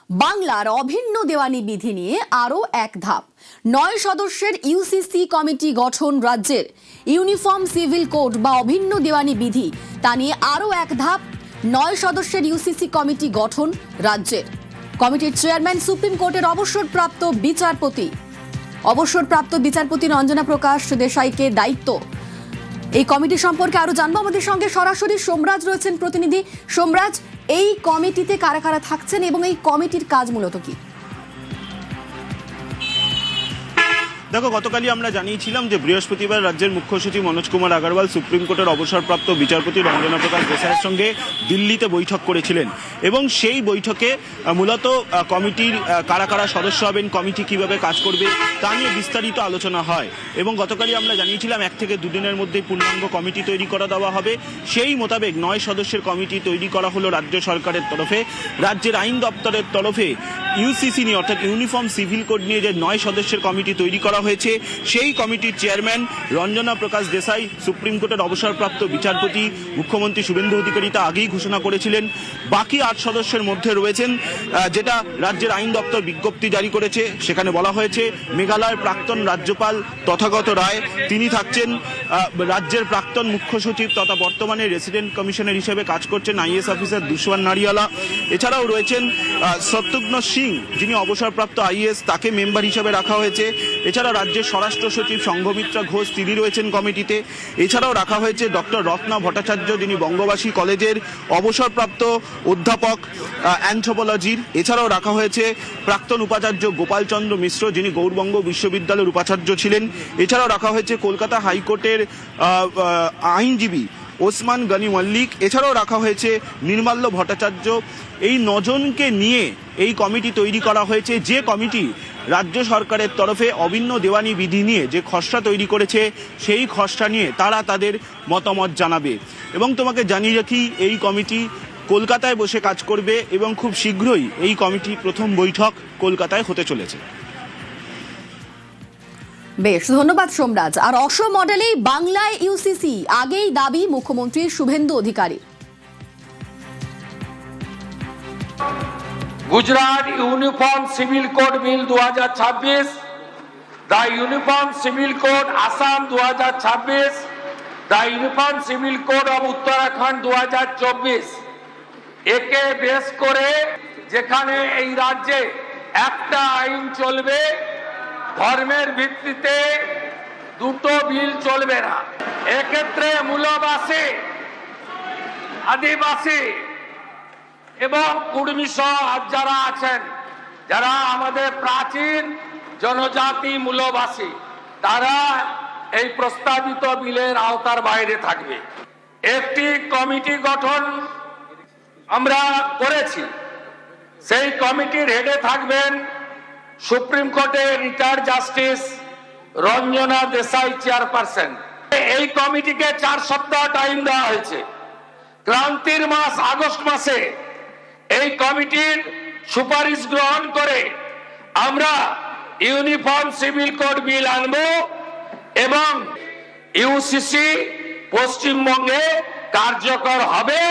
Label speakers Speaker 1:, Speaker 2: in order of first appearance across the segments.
Speaker 1: বাংলার অভিন্ন দেওয়ানি বিধি নিয়ে আরও এক ধাপ। 9 সদস্যের ইউসিসি কমিটি গঠন রাজ্যের। ইউনিফর্ম সিভিল কোড বা অভিন্ন দেওয়ানি বিধি তা নিয়ে আরও এক ধাপ। 9 সদস্যের ইউসিসি কমিটি গঠন রাজ্যের। কমিটির চেয়ারম্যান সুপ্রিম কোর্টের অবসরপ্রাপ্ত বিচারপতি রঞ্জনা প্রকাশ দেশাইকে দায়িত্ব। এই কমিটি সম্পর্কে আরো জানবো। আমাদের সঙ্গে সরাসরি সোমরাজ রয়েছেন প্রতিনিধি। সোমরাজ, এই কমিটিতে কারা কারা থাকছেন এবং এই কমিটির কাজ মূলত কি?
Speaker 2: দেখো, গতকালই আমরা জানিয়েছিলাম যে বৃহস্পতিবার রাজ্যের মুখ্য সচিব মনোজ কুমার আগরওয়াল সুপ্রিম কোর্টের অবসরপ্রাপ্ত বিচারপতি রঞ্জনা প্রকাশ দেশাইয়ের সঙ্গে দিল্লিতে বৈঠক করেছিলেন এবং সেই বৈঠকে মূলত কমিটির কারা কারা সদস্য হবেন, কমিটি কিভাবে কাজ করবে তা নিয়ে বিস্তারিত আলোচনা হয় এবং গতকালই আমরা জানিয়েছিলাম 1 থেকে 2 দিনের মধ্যে পূর্ণাঙ্গ কমিটি তৈরি করা দেওয়া হবে। সেই মোতাবেক 9 সদস্যের কমিটি তৈরি করা হলো রাজ্য সরকারের তরফে। রাজ্যের আইন দপ্তরের তরফে ইউসিসি নিয়ে অর্থাৎ ইউনিফর্ম সিভিল কোড নিয়ে যে 9 সদস্যের কমিটি তৈরি করা হয়েছে, সেই কমিটির চেয়ারম্যান রঞ্জনা প্রকাশ দেশাই সুপ্রিম কোর্টের অবসরপ্রাপ্ত বিচারপতি। মুখ্যমন্ত্রী শুভেন্দু অধিকারী তা আগেই ঘোষণা করেছিলেন। বাকি 8 সদস্যের মধ্যে রয়েছেন যেটা রাজ্যের আইন দপ্তর বিজ্ঞপ্তি জারি করেছে, সেখানে বলা হয়েছে মেঘালয়ের প্রাক্তন রাজ্যপাল তথাগত রায়, তিনি থাকছেন। রাজ্যের প্রাক্তন মুখ্য সচিব তথা বর্তমানে রেসিডেন্ট কমিশনার হিসেবে কাজ করছেন আইএএস অফিসার দুশওয়ান নারিয়ালা। এছাড়াও রয়েছেন শত্রুঘ্ন সিং, যিনি অবসরপ্রাপ্ত আইএএস, তাকে মেম্বার হিসেবে রাখা হয়েছে। এছাড়া রাজ্যের স্বরাষ্ট্র সচিব সংঘমিত্রা ঘোষ, তিনি রয়েছেন কমিটিতে। এছাড়াও রাখা হয়েছে ডক্টর রত্না ভট্টাচার্য, যিনি বঙ্গবাসী কলেজের অবসরপ্রাপ্ত অধ্যাপক অ্যানথ্রোপোলজির। এছাড়াও রাখা হয়েছে প্রাক্তন উপাচার্য গোপালচন্দ্র মিশ্র, যিনি গৌড়বঙ্গ বিশ্ববিদ্যালয়ের উপাচার্য ছিলেন। এছাড়াও রাখা হয়েছে কলকাতা হাইকোর্টের আইনজীবী ওসমান গনি মল্লিক। এছাড়াও রাখা হয়েছে নির্মাল্য ভট্টাচার্য। এই 9 জনকে নিয়ে এই কমিটি তৈরি করা হয়েছে, যে কমিটি রাজ্য সরকারের তরফে অভিন্ন দেওয়ানি বিধি নিয়ে যে খসড়া তৈরি করেছে, সেই খসড়া নিয়ে তারা তাদের মতামত জানাবে। এবং তোমাকে জানিয়ে রাখি, এই কমিটি কলকাতায় বসে কাজ করবে এবং খুব শীঘ্রই এই কমিটি প্রথম বৈঠক কলকাতায় হতে চলেছে।
Speaker 1: বেশ, ধন্যবাদ সোমরাজ। আর অসম মডেলেই বাংলায় ইউসিসি, আগেই দাবি মুখ্যমন্ত্রী Suvendu Adhikari.
Speaker 3: Gujarat uniform civil code bill 2026, the uniform civil code Assam 2026, the uniform civil code of Uttarakhand 2024 একে বেস করে যেখানে এই রাজ্যে একটা আইন চলবে, ধর্মের ভিত্তিতে দুটো বিল চলবে না। এক্ষেত্রে মূলবাসী, আদিবাসী এবং কুর্মী সহ যারা আছেন, যারা আমাদের প্রাচীন জনজাতি মূলবাসী, তারা এই প্রস্তাবিত বিলের আওতার বাইরে থাকবে। একটি কমিটি গঠন আমরা করেছি, সেই কমিটির হেডে থাকবেন সুপ্রিম কোর্টের retired justice Ranjana Desai chairperson. এই কমিটিকে 4 সপ্তাহ টাইম দেওয়া হয়েছে। ক্রান্তির মাস আগস্ট মাসে এই কমিটির সুপারিশ গ্রহণ করে আমরা ইউনিফর্ম সিভিল কোড বিল আনব এবং ইউসিসি পশ্চিমবঙ্গে কার্যকর হবে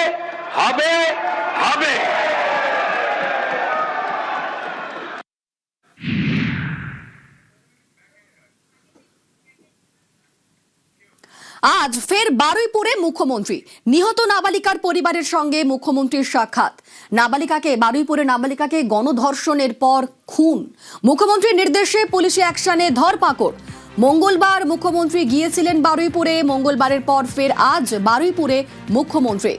Speaker 3: হবে হবে।
Speaker 1: আজ ফের বারুইপুরে মুখ্যমন্ত্রী। নিহত নাবালিকার পরিবারের সঙ্গে মুখ্যমন্ত্রীর সাক্ষাৎ। বারুইপুরে নাবালিকাকে গণধর্ষণের পর খুন। মুখ্যমন্ত্রীর নির্দেশে পুলিশি অ্যাকশনে ধরপাকড়। মঙ্গলবার মুখ্যমন্ত্রী গিয়েছিলেন বারুইপুরে। মঙ্গলবারের পর ফের আজ বারুইপুরে মুখ্যমন্ত্রী।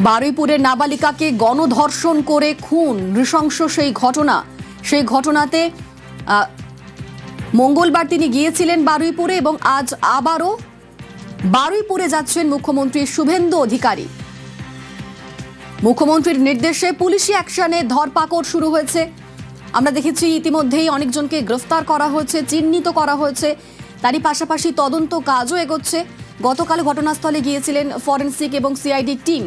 Speaker 1: বারুইপুরের নাবালিকাকে গণধর্ষণ করে খুন, নৃশংস সেই ঘটনাতে মঙ্গলবার তিনি গিয়েছিলেন বারুইপুরে এবং আজ আবারও বারুইপুরে যাচ্ছেন মুখ্যমন্ত্রী শুভেন্দু অধিকারী। মুখ্যমন্ত্রীর নির্দেশে পুলিশি অ্যাকশনে ধরপাকড় শুরু হয়েছে। আমরা দেখেছি ইতিমধ্যেই অনেকজনকে গ্রেফতার করা হয়েছে, চিহ্নিত করা হয়েছে। তারই পাশাপাশি তদন্ত কাজও এগোচ্ছে। গতকাল ঘটনাস্থলে গিয়েছিলেন ফরেনসিক এবং সিআইডি টিম।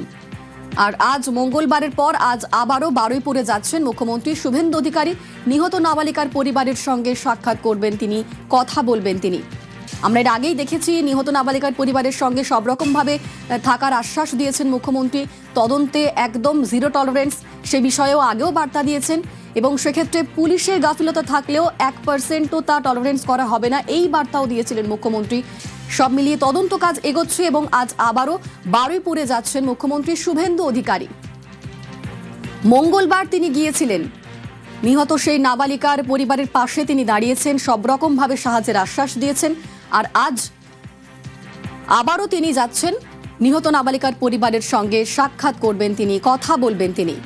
Speaker 1: আর আজ মঙ্গলবারের পর আজ আবারও বারুইপুরে যাচ্ছেন মুখ্যমন্ত্রী শুভেন্দু অধিকারী। নিহত নাবালিকার পরিবারের সঙ্গে সাক্ষাৎ করবেন তিনি, কথা বলবেন তিনি। আমরা এর আগেই দেখেছি নিহত নাবালিকার পরিবারের সঙ্গে সব রকম ভাবে থাকার আশ্বাস দিয়েছেন মুখ্যমন্ত্রী। তদন্তে একদম জিরো টলারেন্স সে বিষয়েও আগেও বার্তা দিয়েছেন এবং সেক্ষেত্রে পুলিশের গাফিলতা থাকলেও 1%ও তা টলারেন্স করা হবে না, এই বার্তাও দিয়েছিলেন মুখ্যমন্ত্রী। সব মিলিয়ে তদন্ত কাজ এগোচ্ছে এবং আজ আবারও বারুইপুরে যাচ্ছেন মুখ্যমন্ত্রী শুভেন্দু অধিকারী। মঙ্গলবার তিনি গিয়েছিলেন, নিহত সেই নাবালিকার পরিবারের পাশে তিনি দাঁড়িয়েছেন, সব রকম ভাবে সাহায্যের আশ্বাস দিয়েছেন। আর আজ আবারও তিনি যাচ্ছেন, নিহত নাবালিকার পরিবারের সঙ্গে সাক্ষাৎ করবেন তিনি, কথা বলবেন তিনি।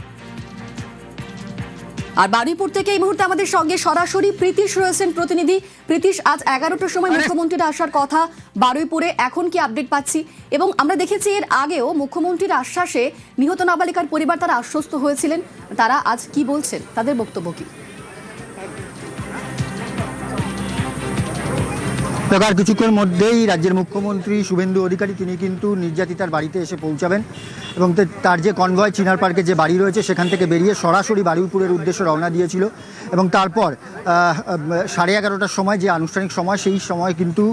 Speaker 1: আর বারুইপুর থেকে এই মুহূর্তে আমাদের সঙ্গে সরাসরি প্রীতিশ রয়েছেন প্রতিনিধি। প্রীতিশ, আজ 11টার সময় মুখ্যমন্ত্রীর আসার কথা বারুইপুরে, এখন কি আপডেট পাচ্ছি? এবং আমরা দেখেছি এর আগেও মুখ্যমন্ত্রীর আশ্বাসে নিহত নাবালিকার পরিবার তারা আশ্বস্ত হয়েছিলেন, তারা আজ কি বলছেন, তাদের বক্তব্য কি?
Speaker 4: আর কিছুক্ষণ মধ্যেই রাজ্যের মুখ্যমন্ত্রী শুভেন্দু অধিকারী তিনি কিন্তু নির্যাতিতার বাড়িতে এসে পৌঁছাবেন এবং তার যে কনভয় চিনার পার্কে যে বাড়ি রয়েছে সেখান থেকে বেরিয়ে সরাসরি বারুইপুরের উদ্দেশ্যে রওনা দিয়েছিল এবং তারপর 11:30টার সময় যে আনুষ্ঠানিক সময়, সেই সময় কিন্তু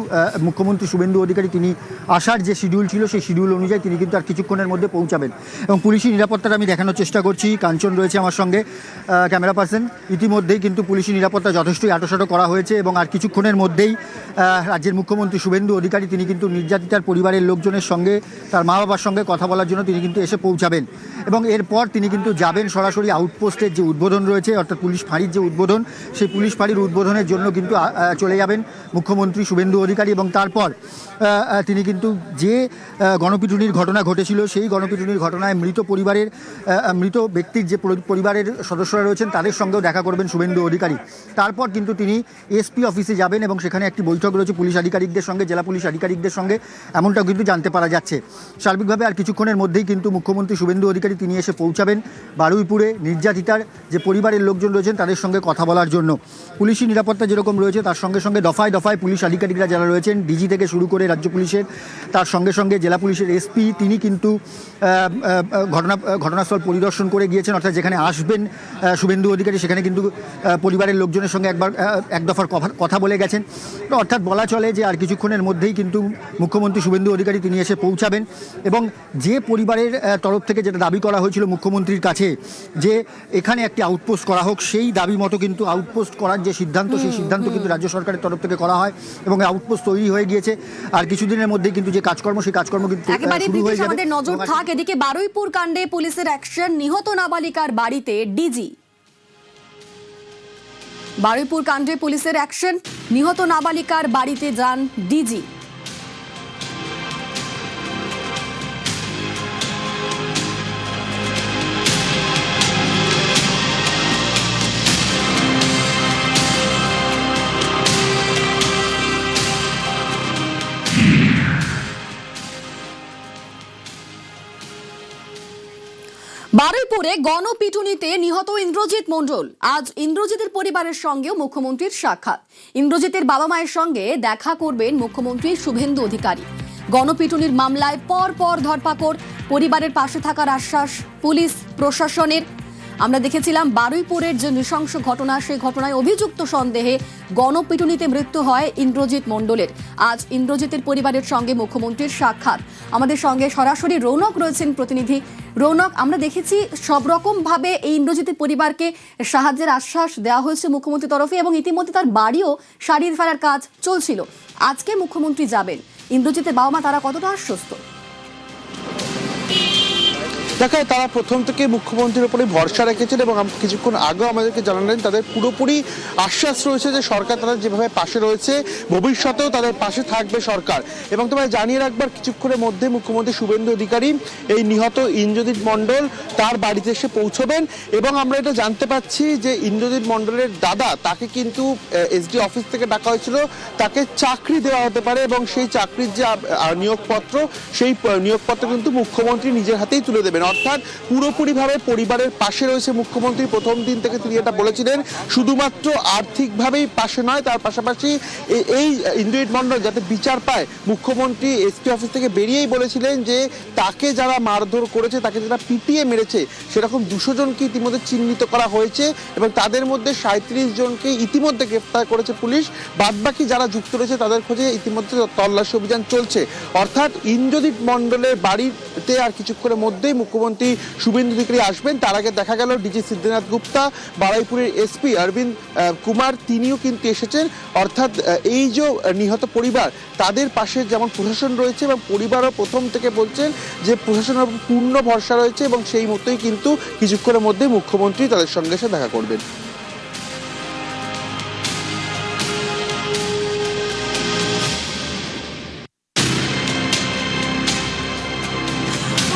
Speaker 4: মুখ্যমন্ত্রী শুভেন্দু অধিকারী তিনি আসার যে শিডিউল ছিল সেই শিডিউল অনুযায়ী তিনি কিন্তু আর কিছুক্ষণের মধ্যে পৌঁছাবেন। এবং পুলিশি নিরাপত্তাটা আমি দেখানোর চেষ্টা করছি, কাঞ্চন রয়েছে আমার সঙ্গে, ক্যামেরা পার্সন। ইতিমধ্যেই কিন্তু পুলিশি নিরাপত্তা যথেষ্টই আঁটোসাঁটো করা হয়েছে এবং আর কিছুক্ষণের মধ্যেই রাজ্যের মুখ্যমন্ত্রী শুভেন্দু অধিকারী তিনি কিন্তু নির্যাতিতার পরিবারের লোকজনের সঙ্গে, তার মা বাবার সঙ্গে কথা বলার জন্য তিনি কিন্তু এসে পৌঁছাবেন এবং এরপর তিনি কিন্তু যাবেন সরাসরি আউটপোস্টের যে উদ্বোধন রয়েছে, অর্থাৎ পুলিশ ফাঁড়ির যে উদ্বোধন, সেই পুলিশ ফাঁড়ির উদ্বোধনের জন্য কিন্তু চলে যাবেন মুখ্যমন্ত্রী শুভেন্দু অধিকারী। এবং তারপর তিনি কিন্তু যে গণপিটুনির ঘটনা ঘটেছিল সেই গণপিটুনির ঘটনায় মৃত ব্যক্তির যে পরিবারের সদস্যরা রয়েছেন তাদের সঙ্গেও দেখা করবেন শুভেন্দু অধিকারী। তারপর কিন্তু তিনি এসপি অফিসে যাবেন এবং সেখানে একটি বৈঠক রয়েছে পুলিশ আধিকারিকদের সঙ্গে, জেলা পুলিশ আধিকারিকদের সঙ্গে, এমনটাও কিন্তু জানতে পারা যাচ্ছে। সার্বিকভাবে আর কিছুক্ষণের মধ্যেই কিন্তু মুখ্যমন্ত্রী শুভেন্দু অধিকারী তিনি এসে পৌঁছাবেন বারুইপুরে নির্যাতিতার যে পরিবারের লোকজন রয়েছেন তাদের সঙ্গে কথা বলার জন্য। পুলিশি নিরাপত্তা যেরকম রয়েছে তার সঙ্গে সঙ্গে দফায় দফায় পুলিশ আধিকারিকরা যারা রয়েছেন, ডিজি থেকে শুরু করে রাজ্য পুলিশের, তার সঙ্গে সঙ্গে জেলা পুলিশের এসপি তিনি কিন্তু ঘটনাস্থল পরিদর্শন করে গিয়েছেন, অর্থাৎ যেখানে আসবেন শুভেন্দু অধিকারী সেখানে কিন্তু পরিবারের লোকজনের সঙ্গে এক দফার কথা বলে গেছেন। অর্থাৎ বলা চলে যে আর কিছুক্ষণের মধ্যেই কিন্তু মুখ্যমন্ত্রী শুভেন্দু অধিকারী তিনি এসে পৌঁছাবেন এবং যে পরিবারের তরফ থেকে যেটা দাবি করা হয়েছিল মুখ্যমন্ত্রীর কাছে যে এখানে একটি আউটপোস্ট করা হোক, সেই দাবি মতো কিন্তু আউটপোস্ট করার যে সিদ্ধান্ত, সেই সিদ্ধান্ত কিন্তু রাজ্য সরকারের তরফ থেকে করা হয় এবং আউটপোস্ট তৈরি হয়ে গিয়েছে। আর কিছুদিনের মধ্যেই কিন্তু যে কাজকর্ম, সেই কাজকর্ম কিন্তু শুরু হয়ে যাবে।
Speaker 1: আমাদের নজর থাক এদিকে বারুইপুর কাণ্ডে পুলিশের অ্যাকশন, নিহত নাবালিকার বাড়িতে ডিজি। বারুইপুর কাণ্ডে পুলিশের অ্যাকশন, নিহত নাবালিকার বাড়িতে যান ডিজি। বারুইপুরে গণপিটুনিতে নিহত ইন্দ্রজিৎ মণ্ডল, আজ ইন্দ্রজিতের পরিবারের সঙ্গেও মুখ্যমন্ত্রীর সাক্ষাৎ। ইন্দ্রজিতের বাবা মায়ের সঙ্গে দেখা করবেন মুখ্যমন্ত্রী শুভেন্দু অধিকারী। গণপিটুনির মামলায় পর ধরপাকড়, পরিবারের পাশে থাকার আশ্বাস পুলিশ প্রশাসনের। আমরা দেখেছিলাম বারুইপুরের যে নৃশংস ঘটনা, সেই ঘটনায় অভিযুক্ত সন্দেহে গণপিটুনিতে মৃত্যু হয় ইন্দ্রজিৎ মণ্ডলের। আজ ইন্দ্রজিতের পরিবারের সঙ্গে মুখ্যমন্ত্রীর সাক্ষাৎ। আমাদের সঙ্গে সরাসরি রৌনক রয়েছেন প্রতিনিধি। রৌনক, আমরা দেখেছি সব রকম ভাবে এই ইন্দ্রজিতের পরিবারকে সাহায্যের আশ্বাস দেওয়া হয়েছে মুখ্যমন্ত্রীর তরফে এবং ইতিমধ্যে তার বাড়িও সারিয়ে ফেলার কাজ চলছিল। আজকে মুখ্যমন্ত্রী যাবেন, ইন্দ্রজিতের বাবা মা তারা কতটা আশ্বস্ত?
Speaker 5: দেখো, তারা প্রথম থেকে মুখ্যমন্ত্রীর উপরে ভরসা রেখেছেন এবং কিছুক্ষণ আগেও আমাদেরকে জানালেন তাদের পুরোপুরি আশ্বাস রয়েছে যে সরকার তাদের যেভাবে পাশে রয়েছে ভবিষ্যতেও তাদের পাশে থাকবে সরকার। এবং তোমায় জানিয়ে রাখবার কিছুক্ষণের মধ্যে মুখ্যমন্ত্রী শুভেন্দু অধিকারী এই নিহত ইন্দ্রজিৎ মণ্ডল তার বাড়িতে এসে পৌঁছবেন এবং আমরা এটা জানতে পাচ্ছি যে ইন্দ্রজিৎ মণ্ডলের দাদা, তাকে কিন্তু এসডি অফিস থেকে ডাকা হয়েছিল, তাকে চাকরি দেওয়া হতে পারে এবং সেই চাকরির যে নিয়োগপত্র, সেই নিয়োগপত্র কিন্তু মুখ্যমন্ত্রী নিজের হাতেই তুলে দেবেন। অর্থাৎ পুরোপুরিভাবে পরিবারের পাশে রয়েছে মুখ্যমন্ত্রী। প্রথম দিন থেকে তিনি এটা বলেছিলেন, শুধুমাত্র আর্থিকভাবেই পাশে নয়, তার পাশাপাশি এই ইন্দ্রজিৎ মণ্ডল যাতে বিচার পায়, মুখ্যমন্ত্রী এসপি অফিস থেকে বেরিয়েই বলেছিলেন যে তাকে যারা মারধর করেছে, তাকে যারা পিটিয়ে মেরেছে, সেরকম 200 জনকে ইতিমধ্যে চিহ্নিত করা হয়েছে এবং তাদের মধ্যে 37 জনকে ইতিমধ্যে গ্রেফতার করেছে পুলিশ। বাদবাকি যারা যুক্ত রয়েছে তাদের খোঁজে ইতিমধ্যে তল্লাশি অভিযান চলছে। অর্থাৎ ইন্দ্রজিৎ মণ্ডলের বাড়িতে আর কিছুক্ষণের মধ্যেই মুখ্যমন্ত্রী মুখ্যমন্ত্রী শুভেন্দু অধিকারী আসবেন, তার আগে দেখা গেল ডিজি সিদ্ধিনাথ গুপ্তা, বারুইপুরের এসপি অরবিন্দ কুমার, তিনিও কিন্তু এসেছেন। অর্থাৎ এই যে নিহত পরিবার, তাদের পাশে যেমন প্রশাসন রয়েছে এবং পরিবারও প্রথম থেকে বলছেন যে প্রশাসনের পূর্ণ ভরসা রয়েছে এবং সেই মতোই কিন্তু কিছুক্ষণের মধ্যে মুখ্যমন্ত্রী তাদের সঙ্গে এসে দেখা করবেন।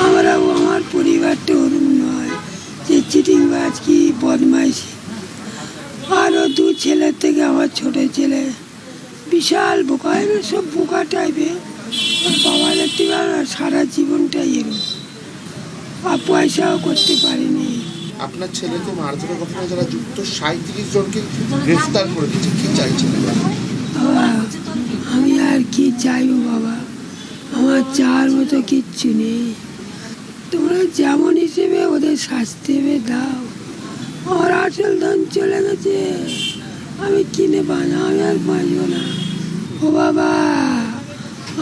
Speaker 6: আমরাও আমার পরিবারটা ওরম নয় যে চিটিংবাজ কি বদমাইশি। আরও দু ছেলের থেকে আমার ছোট ছেলে বিশাল বোকা, এবার সব বোকা টাইপের। বাবা দেখতে পারো সারা জীবনটাই এরকম, আর পয়সাও করতে পারিনি।
Speaker 7: আপনার ছেলেকে মারধরের ঘটনায় যারা যুক্ত 37 জনকে গ্রেফতার করে দিয়েছে, কি চাইছেন?
Speaker 6: বাবা আমি আর কি চাইবো বাবা, আমার চার মতো কিচ্ছু নেই। তোমরা যেমন হিসেবে ওদের শাস্তি দেবে দাও। আমার আসল ধন চলে গেছে, আমি কিনে বানা, আমি আর বাঁচবো না। ও বাবা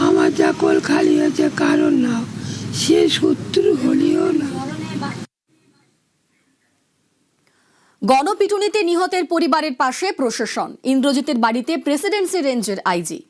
Speaker 6: আমার যা কোল খালি হয়েছে কারণ নাও, সে শত্রু হলেও না।
Speaker 1: গণপিটুনিতে নিহতের পরিবারের পাশে প্রশাসন। ইন্দ্রজিতের বাড়িতে প্রেসিডেন্সি রেঞ্জের আইজি।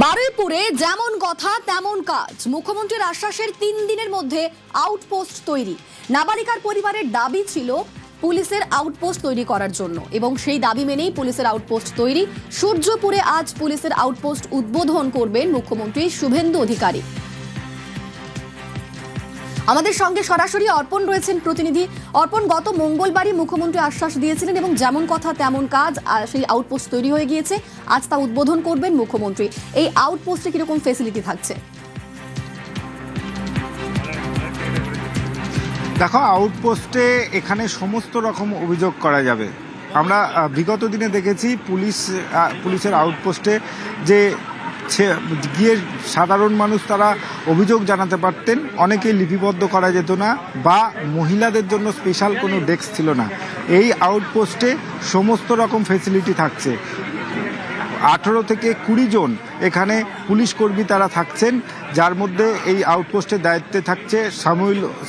Speaker 1: বারুইপুরে যেমন কথা তেমন কাজ। মুখ্যমন্ত্রীর আশ্বাসের 3 দিনের মধ্যে আউটপোস্ট তৈরি। নাবালিকার পরিবারের দাবি ছিল পুলিশের আউটপোস্ট তৈরি করার জন্য এবং সেই দাবি মেনেই পুলিশের আউটপোস্ট তৈরি। সূর্যপুরে আজ পুলিশের আউটপোস্ট উদ্বোধন করবেন মুখ্যমন্ত্রী শুভেন্দু অধিকারী। আমাদের সঙ্গে সরাসরি অর্পণ রয়েছেন প্রতিনিধি। অর্পণ, গত মঙ্গলবারই মুখ্যমন্ত্রী আশ্বাস দিয়েছিলেন এবং যেমন কথা তেমন কাজ, সেই আউটপোস্ট তৈরি হয়ে গিয়েছে। আজ তা উদ্বোধন করবেন মুখ্যমন্ত্রী। এই আউটপোস্টে কিরকম ফেসিলিটি থাকছে?
Speaker 8: দেখো, আউটপোস্টে এখানে সমস্ত রকম অভিযোগ করা যাবে। আমরা বিগত দিনে দেখেছি পুলিশের আউটপোস্টে যে গিয়ে সাধারণ মানুষ তারা অভিযোগ জানাতে পারতেন, অনেকেই লিপিবদ্ধ করা যেত না বা মহিলাদের জন্য স্পেশাল কোনো ডেস্ক ছিল না। এই আউটপোস্টে সমস্ত রকম ফেসিলিটি থাকছে। 18 থেকে 20 জন এখানে পুলিশ কর্মী তারা থাকছেন, যার মধ্যে এই আউটপোস্টের দায়িত্বে থাকছে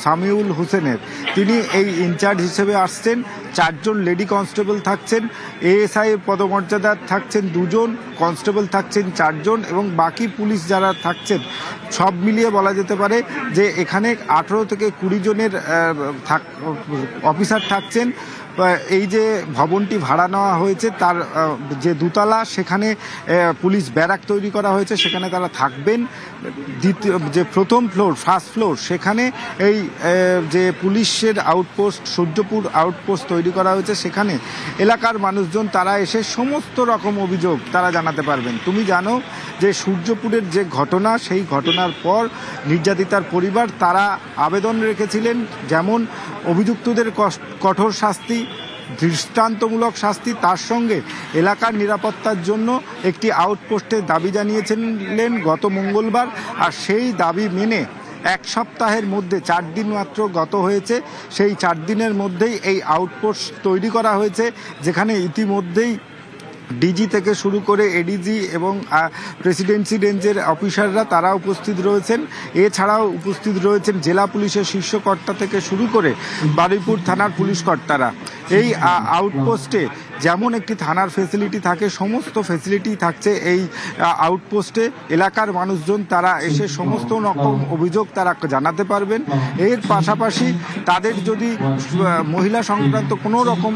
Speaker 8: সামিউল হোসেনের। তিনি এই ইনচার্জ হিসেবে আসছেন। 4 জন লেডি কনস্টেবল থাকছেন, এএসআই পদমর্যাদা থাকছেন 2 জন, কনস্টেবল থাকছেন 4 জন এবং বাকি পুলিশ যারা থাকছেন সব মিলিয়ে বলা যেতে পারে যে এখানে 18 থেকে 20 জনের অফিসার থাকছেন। এই যে ভবনটি ভাড়া নেওয়া হয়েছে তার যে দুতলা, সেখানে পুলিশ ব্যারাক তৈরি করা হয়েছে, সেখানে তারা থাকবেন। দ্বিতীয় যে প্রথম ফ্লোর, ফার্স্ট ফ্লোর, সেখানে এই যে পুলিশের আউটপোস্ট, সূর্যপুর আউটপোস্ট তৈরি করা হয়েছে, সেখানে এলাকার মানুষজন তারা এসে সমস্ত রকম অভিযোগ তারা জানাতে পারবেন। তুমি জানো যে সূর্যপুরের যে ঘটনা, সেই ঘটনার পর নির্যাতিতার পরিবার তারা আবেদন রেখেছিলেন, যেমন অভিযুক্তদের কঠোর শাস্তি, দৃষ্টান্তমূলক শাস্তি, তার সঙ্গে এলাকার নিরাপত্তার জন্য একটি আউটপোস্টের দাবি জানিয়েছিলেন গত মঙ্গলবার। আর সেই দাবি মেনে 1 সপ্তাহের মধ্যে 4 দিন মাত্র গত হয়েছে, সেই 4 দিনের মধ্যেই এই আউটপোস্ট তৈরি করা হয়েছে, যেখানে ইতিমধ্যেই ডিজি থেকে শুরু করে এডিজি এবং প্রেসিডেন্সি রেঞ্জের অফিসাররা তারা উপস্থিত রয়েছেন। এছাড়াও উপস্থিত রয়েছেন জেলা পুলিশের শীর্ষ কর্তা থেকে শুরু করে বারুইপুর থানার পুলিশ কর্তারা। এই আউটপোস্টে যেমন একটি থানার ফেসিলিটি থাকে, সমস্ত ফেসিলিটি থাকছে এই আউটপোস্টে। এলাকার মানুষজন তারা এসে সমস্ত রকম অভিযোগ তারা জানাতে পারবেন। এর পাশাপাশি তাদের যদি মহিলা সংক্রান্ত কোনো রকম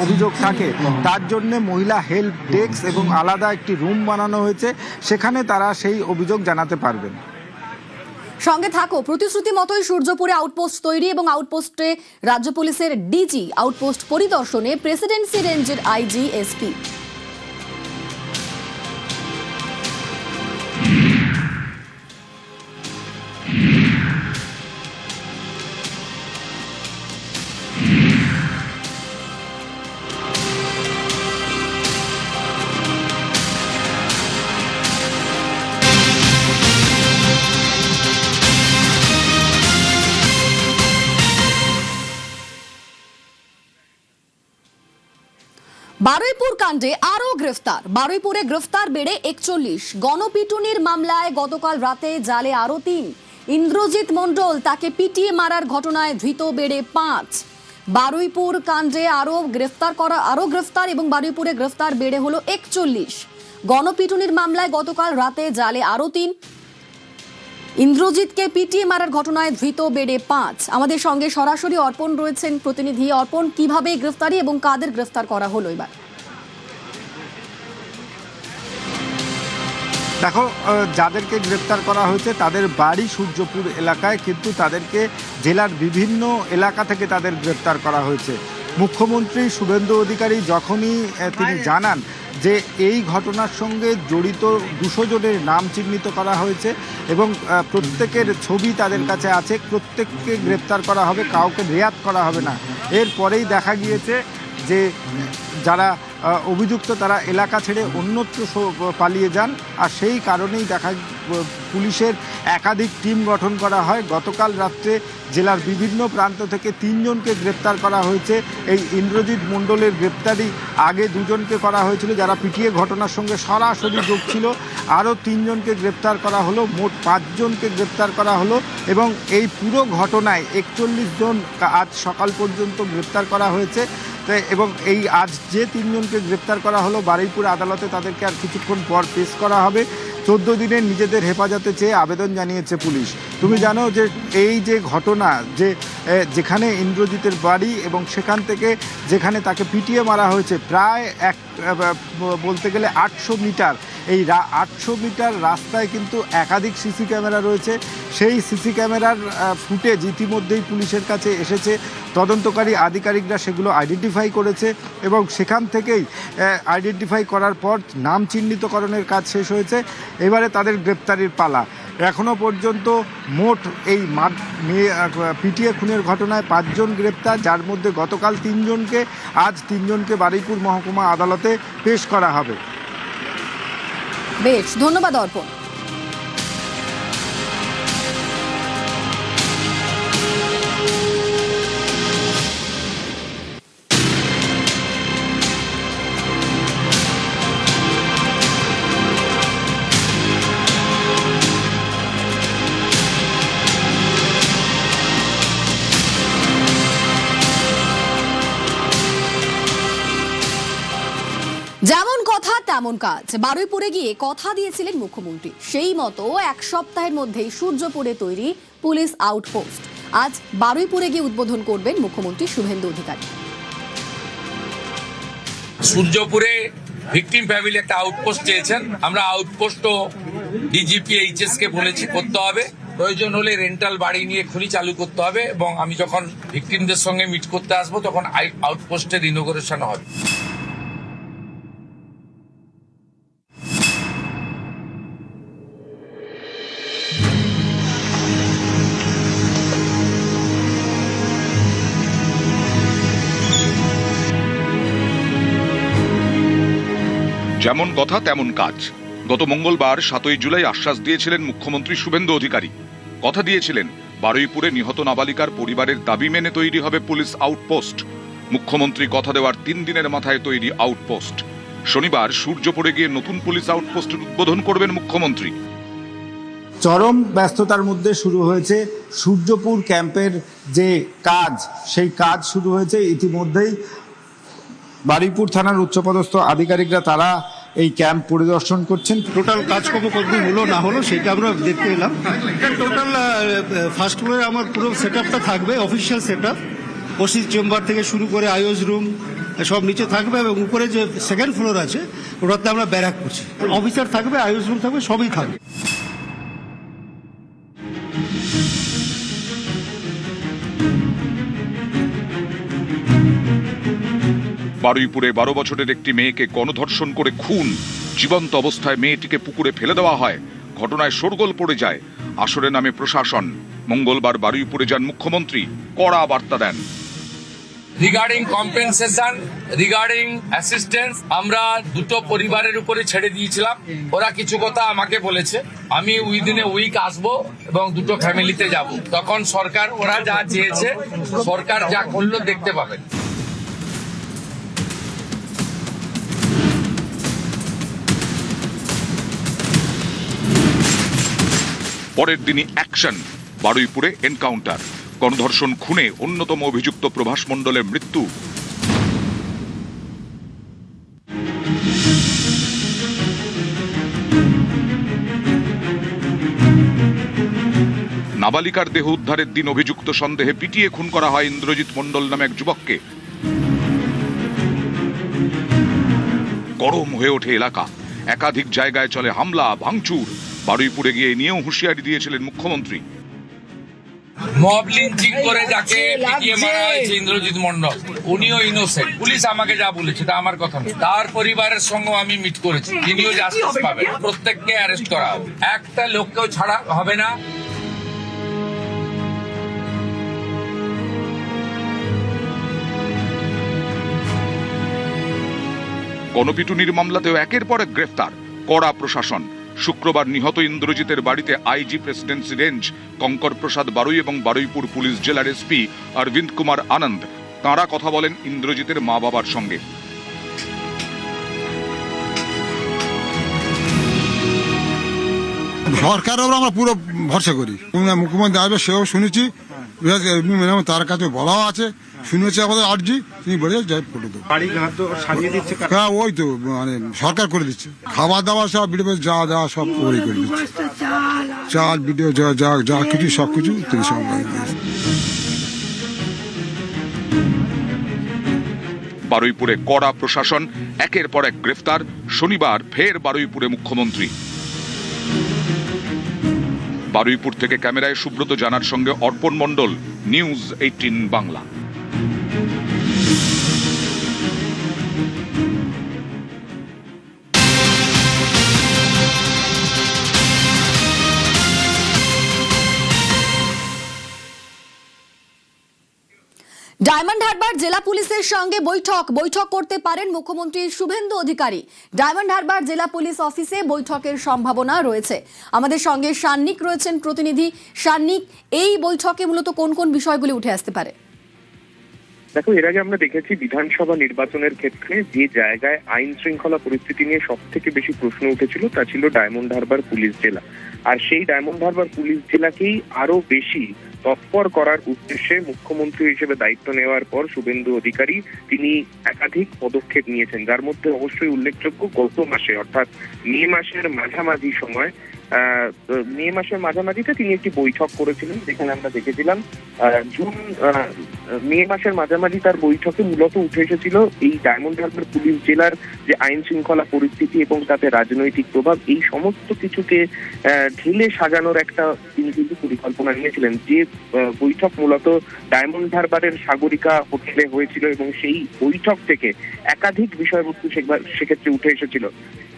Speaker 8: অভিযোগ থাকে, তার জন্য মহিলা হেল্প ডেস্ক এবং আলাদা একটি রুম বানানো হয়েছে, সেখানে তারা সেই অভিযোগ জানাতে পারবেন।
Speaker 1: সঙ্গে থাকো। প্রতিশ্রুতি মতোই সূর্যপুরে আউটপোস্ট তৈরি এবং আউটপোস্টে রাজ্য পুলিশের ডিজি, আউটপোস্ট পরিদর্শনে প্রেসিডেন্সি রেঞ্জের আইজি, এসপি। বারুইপুর কাণ্ডে আরো গ্রেফতার, বারুইপুরে গ্রেফতার বেড়ে 41। গণপিটুনির মামলায় গতকাল রাতে জালে আরো 3। ইন্দ্রজিৎ মণ্ডল, তাকে পিটিয়ে মারার ঘটনায় ধৃত বেড়ে 5। বারুইপুর কাণ্ডে আরো গ্রেফতার এবং বারুইপুরে গ্রেফতার বেড়ে হলো 41। গণপিটুনির মামলায় গতকাল রাতে জালে আরো 3। ইন্দ্রজিৎকে পিটিয়ে মারার ঘটনায় ধৃত বেড়ে 5। আমাদের সঙ্গে সরাসরি অর্পণ রয়েছেন প্রতিনিধি। অর্পণ, কিভাবে গ্রেফতারি এবং কাদের গ্রেফতার করা হলো এবার?
Speaker 8: দেখো, যাদেরকে গ্রেপ্তার করা হয়েছে তাদের বাড়ি সূর্যপুর এলাকায়, কিন্তু তাদেরকে জেলার বিভিন্ন এলাকা থেকে তাদের গ্রেপ্তার করা হয়েছে। মুখ্যমন্ত্রী শুভেন্দু অধিকারী যখনই তিনি জানান যে এই ঘটনার সঙ্গে জড়িত 200 জনের নাম চিহ্নিত করা হয়েছে এবং প্রত্যেকের ছবি তাদের কাছে আছে, প্রত্যেককে গ্রেপ্তার করা হবে, কাউকে রেয়াত করা হবে না। এরপরেই দেখা গিয়েছে যে যারা অভিযুক্ত তারা এলাকা ছেড়ে অন্যত্র পালিয়ে যান, আর সেই কারণেই পুলিশের একাধিক টিম গঠন করা হয়। গতকাল রাত্রে জেলার বিভিন্ন প্রান্ত থেকে 3 জনকে গ্রেপ্তার করা হয়েছে। এই ইন্দ্রজিৎ মণ্ডলের গ্রেপ্তারি আগে 2 জনকে করা হয়েছিল যারা পিটিয়ে ঘটনার সঙ্গে সরাসরি যোগ ছিল। আরও 3 জনকে গ্রেপ্তার করা হলো, মোট 5 জনকে গ্রেপ্তার করা হলো এবং এই পুরো ঘটনায় 41 জন আজ সকাল পর্যন্ত গ্রেপ্তার করা হয়েছে। এবং এই আজ যে 3 জনকে গ্রেপ্তার করা হলো বারুইপুর আদালতে তাদেরকে আর কিছুক্ষণ পর পেশ করা হবে। 14 দিনের নিজেদের হেফাজতে চেয়ে আবেদন জানিয়েছে পুলিশ। তুমি জানো যে এই যে ঘটনা, যেখানে ইন্দ্রজিতের বাড়ি এবং সেখান থেকে যেখানে তাকে পিটিয়ে মারা হয়েছে প্রায় বলতে গেলে 800 মিটার, এই 800 মিটার রাস্তায় কিন্তু একাধিক সিসি ক্যামেরা রয়েছে। সেই সিসি ক্যামেরার ফুটেজ ইতিমধ্যেই পুলিশের কাছে এসেছে। তদন্তকারী আধিকারিকরা সেগুলো আইডেন্টিফাই করেছে এবং সেখান থেকেই আইডেন্টিফাই করার পর নাম চিহ্নিতকরণের কাজ শেষ হয়েছে। এবারে তাদের গ্রেপ্তারির পালা। এখনও পর্যন্ত মোট এই পিটিয়ে খুনের ঘটনায় 5 জন গ্রেপ্তার, যার মধ্যে গতকাল 3 জনকে, আজ 3 জনকে বারুইপুর মহকুমা আদালতে পেশ করা হবে।
Speaker 1: বেশ, ধন্যবাদ অর্পণ। যেমন কথা তেমন কাজ, বারুইপুরে গিয়ে কথা দিয়েছিলেন মুখ্যমন্ত্রী। সেই মতো 1 সপ্তাহের মধ্যেই সূর্যপুরে তৈরি পুলিশ আউটপোস্ট। আজ বারুইপুরে গিয়ে উদ্বোধন করবেন মুখ্যমন্ত্রী শুভেন্দু অধিকারী।
Speaker 3: সূর্যপুরে ভিকটিম ফ্যামিলি একটা আউটপোস্ট চেয়েছেন। আমরা আউটপোস্টও ডিজিপি এইচএস কে বলেছি করতে হবে। প্রয়োজন হলে রেন্টাল বাড়ি নিয়ে খুনি চালু করতে হবে এবং আমি যখন ভিকটিমদের সঙ্গে মিট করতে আসবো তখন আউটপোস্টের ইনোগ্রেশন হবে।
Speaker 9: যেমন কথা তেমন কাজ। গত মঙ্গলবার 7ই জুলাই আশ্বাস দিয়েছিলেন মুখ্যমন্ত্রী শুভেন্দু অধিকারী। কথা দিয়েছিলেন বারুইপুরে নিহত নাবালিকার পরিবারের দাবি মেনে তৈরি হবে পুলিশ আউটপোস্ট। মুখ্যমন্ত্রী কথা দেওয়ার 3 দিনের মাথায় তৈরি আউটপোস্ট। শনিবার সূর্যপুরে গিয়ে নতুন পুলিশ আউটপোস্টের উদ্বোধন করবেন মুখ্যমন্ত্রী।
Speaker 8: চরম ব্যস্ততার মধ্যে শুরু হয়েছে সূর্যপুর ক্যাম্পের যে কাজ, সেই কাজ শুরু হয়েছে ইতিমধ্যেই। বারুইপুর থানার উচ্চপদস্থ আধিকারিকরা তারা এই ক্যাম্প পরিদর্শন করছেন।
Speaker 10: টোটাল কাজকর্ম কতদূর হলো না হলো সেটা আমরা দেখতে এলাম। টোটাল ফার্স্ট ফ্লোরে আমার পুরো সেট আপটা থাকবে, official set up, OC chamber থেকে শুরু করে আইওস রুম সব নিচে থাকবে এবং উপরে যে সেকেন্ড ফ্লোর আছে ওটাতে আমরা ব্যারাক করছি। অফিসার থাকবে, আইওস রুম থাকবে, সবই থাকবে।
Speaker 9: বারুইপুরে 12 বছরের একটি মেয়েকে গণধর্ষণ করে খুন, জীবন্ত অবস্থায় মেয়েটিকে পুকুরে ফেলে দেওয়া হয়। ঘটনায় শোরগোল পড়ে যায়। আসরে নামে প্রশাসন। মঙ্গলবার বারুইপুরে যান মুখ্যমন্ত্রী, কড়া বার্তা দেন।
Speaker 3: রিগার্ডিং কম্পেনসেশন, রিগার্ডিং অ্যাসিস্ট্যান্স আমরা 2টো পরিবারের উপরে ছেড়ে দিয়েছিলাম। ওরা কিছু কথা আমাকে বলেছে, আমি উইদিন এ উইক আসবো এবং 2টো ফ্যামিলিতে যাব। তখন সরকার ওরা যা চেয়েছে, সরকার যা করলো দেখতে পাবেন।
Speaker 9: পরের দিনই অ্যাকশন, বারুইপুরে এনকাউন্টার, গণধর্ষণ খুনে অন্যতম অভিযুক্ত প্রভাস মণ্ডলের মৃত্যু। নাবালিকার দেহ উদ্ধারের দিন অভিযুক্ত সন্দেহে পিটিয়ে খুন করা হয় ইন্দ্রজিৎ মণ্ডল নামে এক যুবককে। গরম হয়ে ওঠে এলাকা, একাধিক জায়গায় চলে হামলা ভাঙচুর। বারুইপুরে গিয়ে নিয়েও হুঁশিয়ারি দিয়েছিলেন মুখ্যমন্ত্রী।
Speaker 3: মব লিঞ্চিং করে যাকে পিটিয়ে মারা হয়েছে ইন্দ্রজিৎ মণ্ডল, উনিও ইনোসেন্ট। পুলিশ আমাকে যা বলেছে তা আমার কথা নয়, তার পরিবারের সঙ্গে আমি মিট করেছি, তিনিও জাস্টিস পাবেন, প্রত্যেককে অ্যারেস্ট করা হবে, একটা লোককেও ছাড়া হবে না।
Speaker 9: গণপিটুনির মামলাতেও একের পর এক গ্রেফতার, কড়া প্রশাসন। শুক্রবার নিহত ইন্দ্রজিতের বাড়িতে আইজি প্রেসিডেন্সি রেঞ্জ কঙ্কর প্রসাদ বারুই এবং বারুইপুর পুলিশ জেলার এসপি অরবিন্দ কুমার আনন্দ। তাঁরা কথা বলেন ইন্দ্রজিতের মা বাবার সঙ্গে।
Speaker 11: সরকারের উপর আমরা পুরো ভরসা করি। মুখ্যমন্ত্রী আসবে সেও শুনেছি, তার কাছে বলাও আছে, শুনেছে আমাদের আর্জি, তিনি বলে যাই করে দেবো। হ্যাঁ, ওই তো মানে সরকার করে দিচ্ছে, খাবার দাবার সব ভিডিও যা যা সব ওই করে দিচ্ছে, চাল ভিডিও যা যা যা কিছু সব কিছু তিনি সব
Speaker 9: বারুইপুরে কড়া প্রশাসন, একের পর এক গ্রেফতার। শনিবার ফের বারুইপুরে মুখ্যমন্ত্রী। বারুইপুর থেকে ক্যামেরায় সুব্রত জানার সঙ্গে অর্পণ মণ্ডল, নিউজ 18 বাংলা।
Speaker 1: ডায়মন্ড হারবার জেলা পুলিশের সঙ্গে বৈঠক করতে পারেন মুখ্যমন্ত্রী শুভেন্দু অধিকারী। ডায়মন্ড হারবার জেলা পুলিশ অফিসে বৈঠকের সম্ভাবনা রয়েছে। আমাদের সঙ্গে সান্নিক রয়েছেন প্রতিনিধি। সান্নিক, এই বৈঠকে মূলত কোন কোন বিষয়গুলি উঠে আসতে পারে?
Speaker 12: দেখো, এর আগে আমরা দেখেছি বিধানসভা নির্বাচনের ক্ষেত্রে যে জায়গায় আইন শৃঙ্খলা পরিস্থিতি নিয়ে সব থেকে বেশি প্রশ্ন উঠেছিল তা ছিল ডায়মন্ড হারবার পুলিশ জেলা। আর সেই ডায়মন্ড হারবার পুলিশ জেলাকেই আরো বেশি তৎপর করার উদ্দেশ্যে মুখ্যমন্ত্রী হিসেবে দায়িত্ব নেওয়ার পর শুভেন্দু অধিকারী তিনি একাধিক পদক্ষেপ নিয়েছেন, যার মধ্যে অবশ্যই উল্লেখযোগ্য গত মাসে অর্থাৎ মে মাসের মাঝামাঝিতে তিনি একটি বৈঠক করেছিলেন, যেখানে আমরা দেখেছিলাম মে মাসের মাঝামাঝি তার বৈঠকে মূলত উঠে এসেছিল এই ডায়মন্ড হারবার পুলিশ জেলার যে আইন শৃঙ্খলা পরিস্থিতি এবং তাতে রাজনৈতিক প্রভাব, এই সমস্ত কিছুকে ঢেলে সাজানোর একটা তিনি কিন্তু পরিকল্পনা নিয়েছিলেন। যে বৈঠক মূলত ডায়মন্ড হারবারের সাগরিকা হোটেলে হয়েছিল এবং সেই বৈঠক থেকে একাধিক বিষয়বস্তু সেক্ষেত্রে উঠে এসেছিল।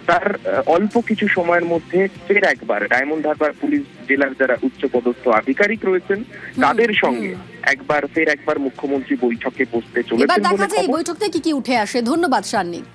Speaker 12: তার অল্প কিছু সময়ের মধ্যে ফের একবার ডায়মন্ড হারবার পুলিশ জেলার যারা উচ্চপদস্থ আধিকারিক রয়েছেন তাদের সঙ্গে ফের একবার মুখ্যমন্ত্রী বৈঠকে বসতে চলেছেন।
Speaker 1: এবার দেখা যায় এই বৈঠক থেকে কি উঠে আসে। ধন্যবাদ সান্নিক।